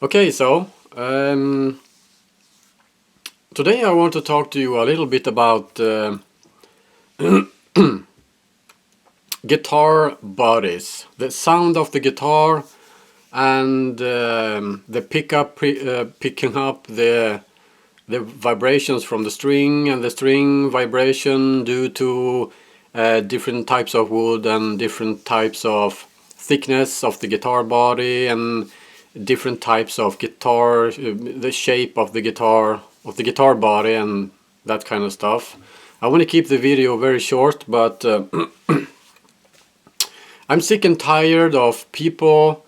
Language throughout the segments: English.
Okay, so today I want to talk to you a little bit about guitar bodies, the sound of the guitar, and the picking up the vibrations from the string, and the string vibration due to different types of wood and different types of thickness of the guitar body and different types of guitar, the shape of the guitar body and that kind of stuff. I want to keep the video very short, but I'm sick and tired of people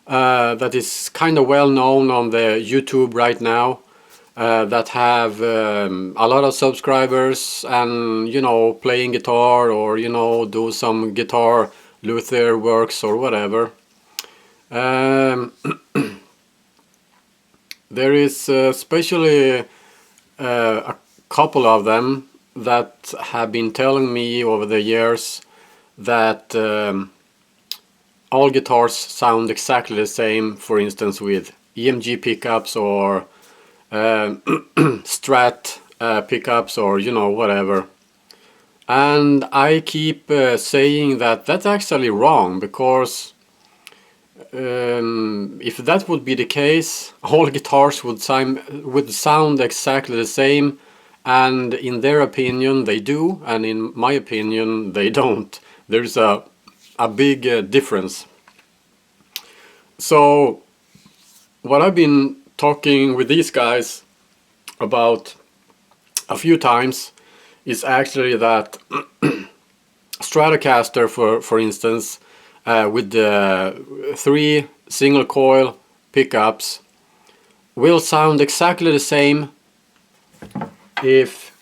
that is kind of well known on the YouTube right now, that have a lot of subscribers and, you know, playing guitar or, you know, do some guitar Luther works or whatever. There is especially a couple of them that have been telling me over the years that all guitars sound exactly the same, for instance with EMG pickups or Strat pickups or, you know, whatever. And I keep saying that that's actually wrong, because if that would be the case, all guitars would sound exactly the same, and in their opinion they do, and in my opinion they don't. There's a big difference. So what I've been talking with these guys about a few times is actually that Stratocaster, for instance, with the 3 single coil pickups, will sound exactly the same if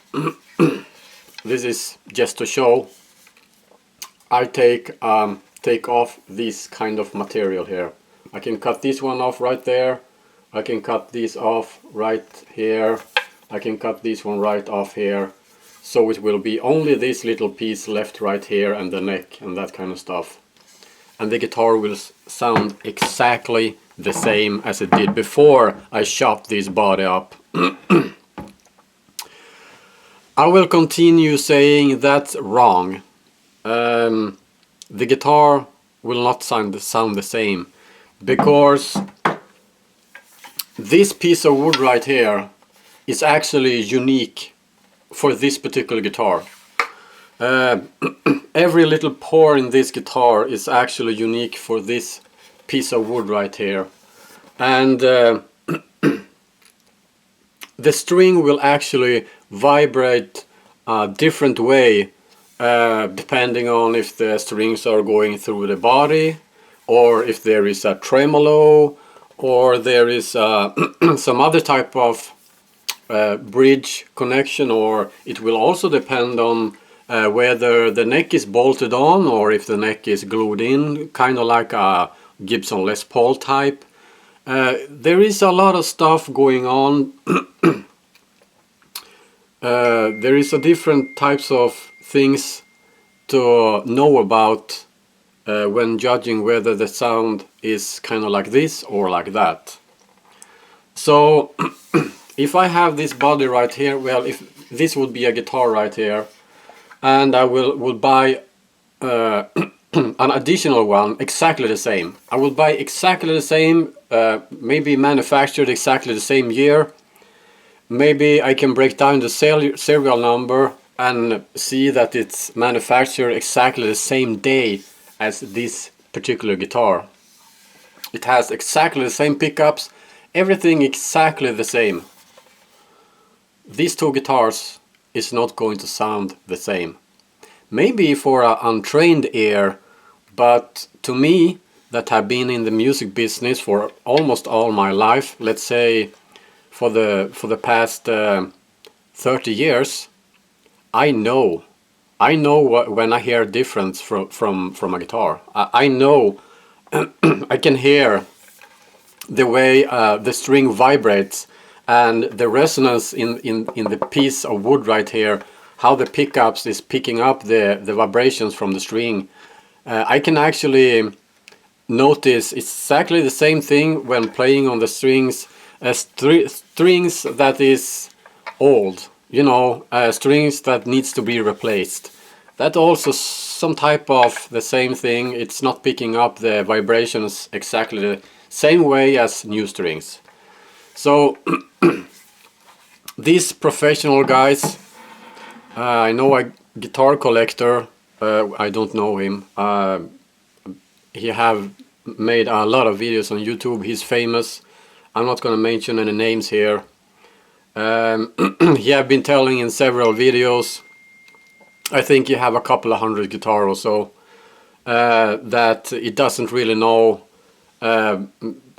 this is just to show. I take off this kind of material here. I can cut this one off right there. I can cut this off right here. I can cut this one right off here. So it will be only this little piece left right here and the neck and that kind of stuff. And the guitar will sound exactly the same as it did before I chopped this body up. I will continue saying that's wrong. The guitar will not sound the same, because this piece of wood right here is actually unique for this particular guitar. Every little pore in this guitar is actually unique for this piece of wood right here. And the string will actually vibrate a different way depending on if the strings are going through the body, or if there is a tremolo, or there is some other type of bridge connection, or it will also depend on whether the neck is bolted on or if the neck is glued in, kind of like a Gibson Les Paul type. There is a lot of stuff going on. There is a different types of things to know about when judging whether the sound is kind of like this or like that. So if I have this body right here, well, if this would be a guitar right here, and I will buy an additional one exactly the same. I will buy exactly the same, maybe manufactured exactly the same year. Maybe I can break down the serial number and see that it's manufactured exactly the same day as this particular guitar. It has exactly the same pickups, everything exactly the same. These two guitars is not going to sound the same. Maybe for an untrained ear, but to me, that have been in the music business for almost all my life, let's say for the past 30 years, I know when I hear a difference from a guitar. I know I can hear the way the string vibrates and the resonance in the piece of wood right here, how the pickups is picking up the vibrations from the string. I can actually notice it's exactly the same thing when playing on the strings as strings that is old, you know, strings that needs to be replaced. That also some type of the same thing. It's not picking up the vibrations exactly the same way as new strings. So these professional guys, I know a guitar collector, I don't know him, he have made a lot of videos on YouTube, he's famous. I'm not gonna mention any names here. He have been telling in several videos, I think he have a couple of hundred guitar or so, that it doesn't really know,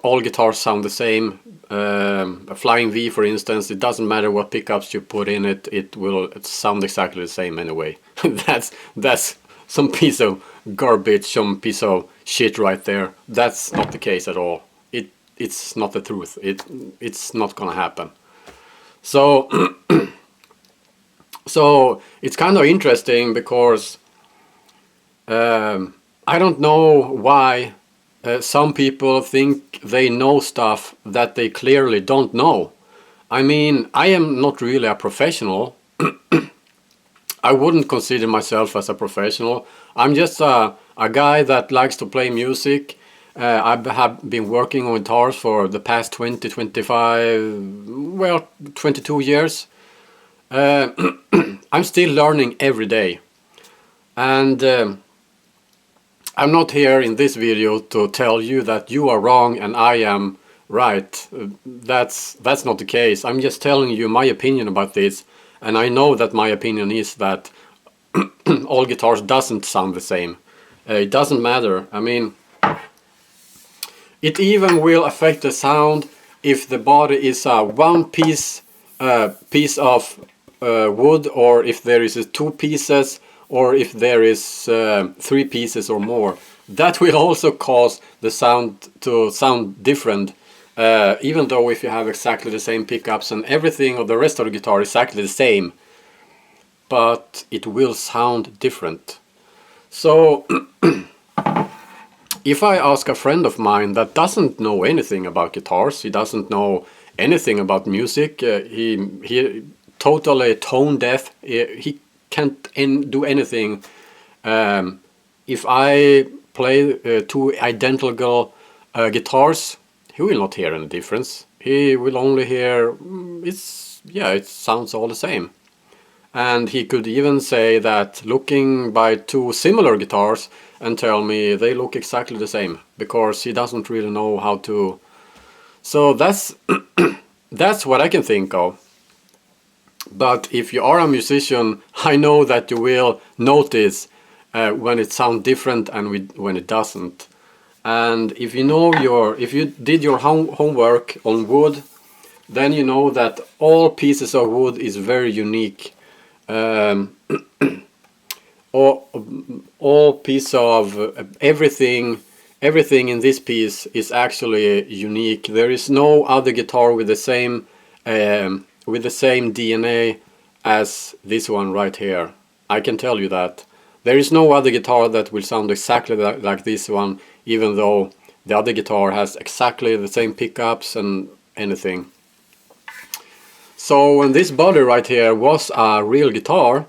all guitars sound the same. A Flying V, for instance, it doesn't matter what pickups you put in it, it will sound exactly the same anyway. That's some piece of garbage, some piece of shit right there. That's not the case at all. It's not the truth. It's not gonna happen. So so it's kind of interesting because I don't know why some people think they know stuff that they clearly don't know. I mean, I am not really a professional. I wouldn't consider myself as a professional. I'm just a guy that likes to play music. I have been working on guitars for the past 20, 25, well, 22 years. I'm still learning every day. And I'm not here in this video to tell you that you are wrong and I am right. That's not the case. I'm just telling you my opinion about this. And I know that my opinion is that all guitars doesn't sound the same. It doesn't matter. I mean, it even will affect the sound if the body is a one piece of wood, or if there is two pieces, or if there is 3 pieces or more. That will also cause the sound to sound different, even though if you have exactly the same pickups and everything of the rest of the guitar is exactly the same, but it will sound different. So if I ask a friend of mine that doesn't know anything about guitars, he doesn't know anything about music, he totally tone deaf, he can't do anything. If I play 2 identical guitars, he will not hear any difference. He will only hear, it sounds all the same. And he could even say that looking by 2 similar guitars and tell me they look exactly the same, because he doesn't really know how to. So that's that's what I can think of. But if you are a musician, I know that you will notice when it sounds different and when it doesn't. And if you know if you did your homework on wood, then you know that all pieces of wood is very unique. All piece of everything in this piece is actually unique. There is no other guitar with the same DNA as this one right here. I can tell you that. There is no other guitar that will sound exactly like this one, even though the other guitar has exactly the same pickups and anything. So when this body right here was a real guitar,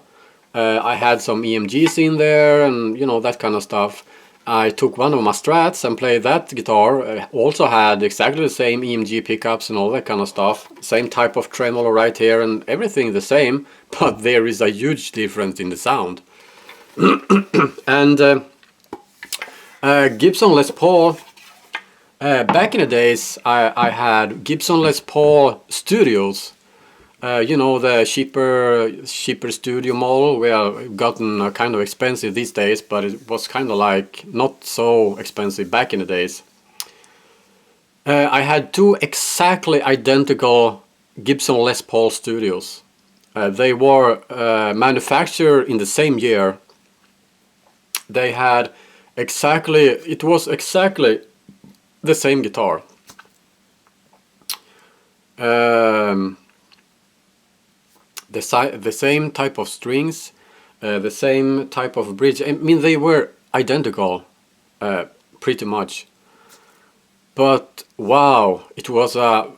I had some EMGs in there and you know, that kind of stuff. I took one of my Strats and played that guitar. Also had exactly the same EMG pickups and all that kind of stuff. Same type of tremolo right here and everything the same, but there is a huge difference in the sound. And Gibson Les Paul, back in the days I had Gibson Les Paul Studios. You know, the cheaper studio model. Well, gotten kind of expensive these days, but it was kind of like not so expensive back in the days. I had 2 exactly identical Gibson Les Paul Studios. They were manufactured in the same year. They had it was exactly the same guitar. The same type of strings, the same type of bridge. I mean, they were identical, pretty much. But wow, it was a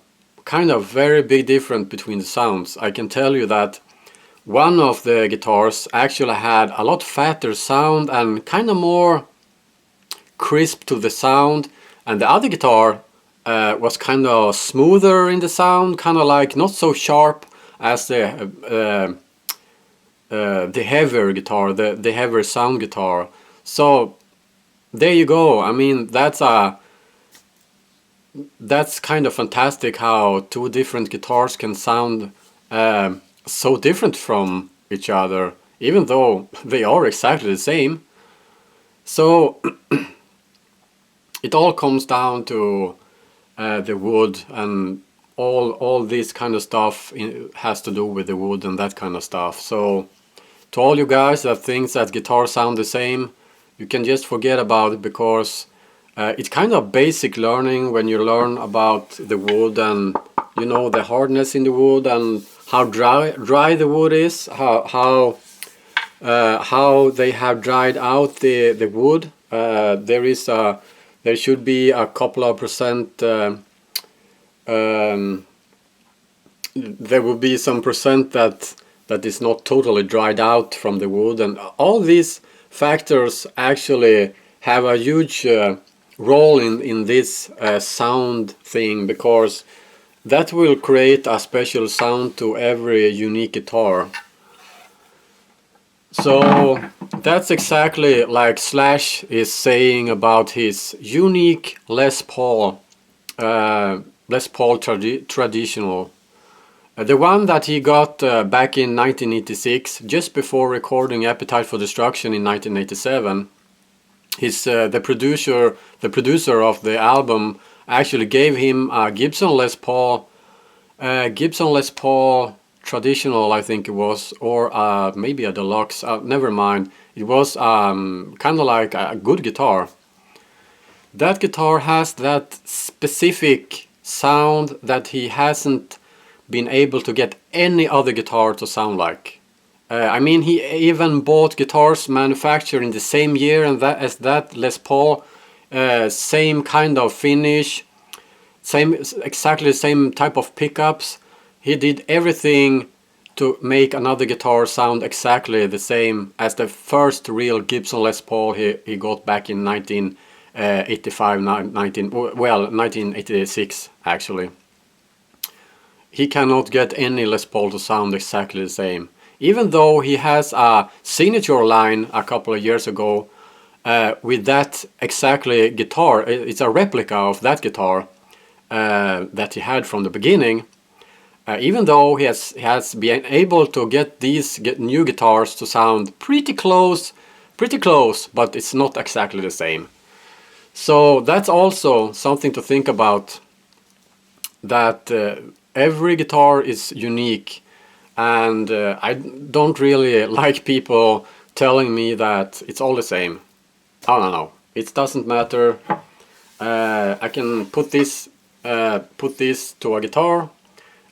kind of very big difference between the sounds. I can tell you that one of the guitars actually had a lot fatter sound and kind of more crisp to the sound, and the other guitar was kind of smoother in the sound, kind of like not so sharp as the heavier guitar, the heavier sound guitar. So there you go. I mean, that's kind of fantastic how two different guitars can sound so different from each other, even though they are exactly the same. So it all comes down to the wood, and all this kind of stuff has to do with the wood and that kind of stuff. So to all you guys that think that guitars sound the same, you can just forget about it, because it's kind of basic learning when you learn about the wood, and you know the hardness in the wood and how dry the wood is, how they have dried out the wood. There should be a couple of percent. There will be some percent that is not totally dried out from the wood, and all these factors actually have a huge role in this sound thing, because that will create a special sound to every unique guitar. So that's exactly like Slash is saying about his unique Les Paul traditional. The one that he got back in 1986, just before recording Appetite for Destruction in 1987. The producer of the album actually gave him a Gibson Les Paul traditional, I think it was, or maybe a deluxe. Never mind. It was kind of like a good guitar. That guitar has that specific sound that he hasn't been able to get any other guitar to sound like. I mean, he even bought guitars manufactured in the same year and as that Les Paul, same kind of finish, exactly the same type of pickups. He did everything to make another guitar sound exactly the same as the first real Gibson Les Paul he got back in 1986 actually. He cannot get any Les Paul to sound exactly the same. Even though he has a signature line a couple of years ago with that exactly guitar. It's a replica of that guitar that he had from the beginning. Even though he has been able to get these new guitars to sound pretty close, but it's not exactly the same. So that's also something to think about, that every guitar is unique, and I don't really like people telling me that it's all the same. I don't know. It doesn't matter. I can put this to a guitar.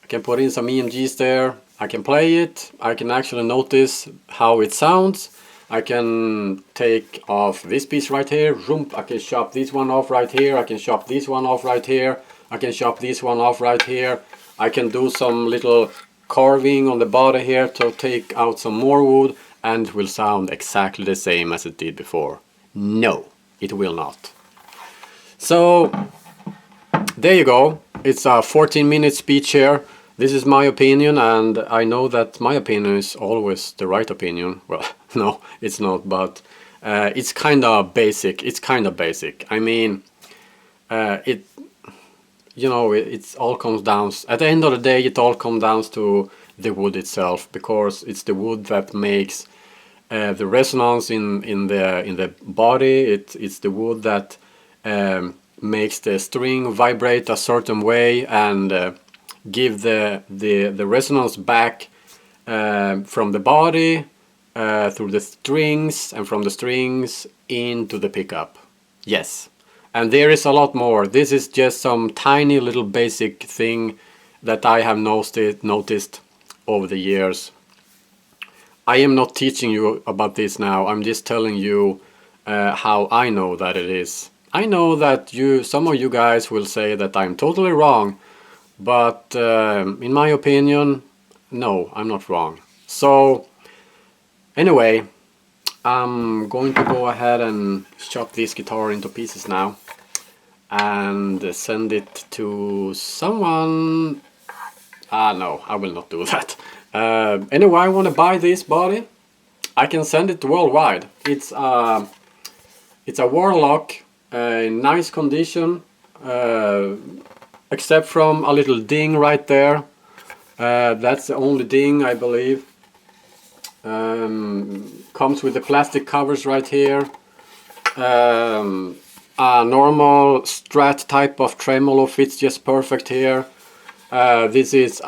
I can put in some EMGs there. I can play it. I can actually notice how it sounds. I can take off this piece right here. I can chop this one off right here. I can chop this one off right here. I can chop this one off right here. I can do some little carving on the body here to take out some more wood, and it will sound exactly the same as it did before. No, it will not. So there you go. It's a 14-minute speech here. This is my opinion, and I know that my opinion is always the right opinion. Well, no, it's not, but it's kind of basic. It's kind of basic. I mean, it all comes down. At the end of the day, it all comes down to the wood itself, because it's the wood that makes the resonance in the body. It's the wood that makes the string vibrate a certain way and give the resonance back from the body through the strings, and from the strings into the pickup. Yes, and there is a lot more. This is just some tiny little basic thing that I have noticed over the years. I am not teaching you about this now. I'm just telling you how I know that it is. I know that some of you guys will say that I'm totally wrong, but in my opinion, no, I'm not wrong. So anyway, I'm going to go ahead and chop this guitar into pieces now and send it to someone. No, I will not do that. Anyway, I want to buy this body. I can send it worldwide. It's a Warlock, in nice condition, except from a little ding right there. That's the only ding, I believe. Comes with the plastic covers right here. A normal Strat type of tremolo fits just perfect here. This is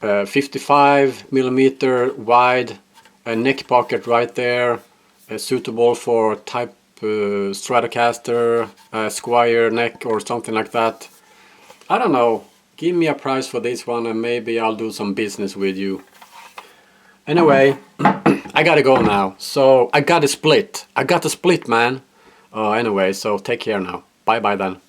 55mm wide neck pocket right there, suitable for type Stratocaster, Squire neck or something like that. I don't know, give me a price for this one and maybe I'll do some business with you. Anyway, I gotta go now, so I got a split, man. Anyway, so take care now, bye bye then.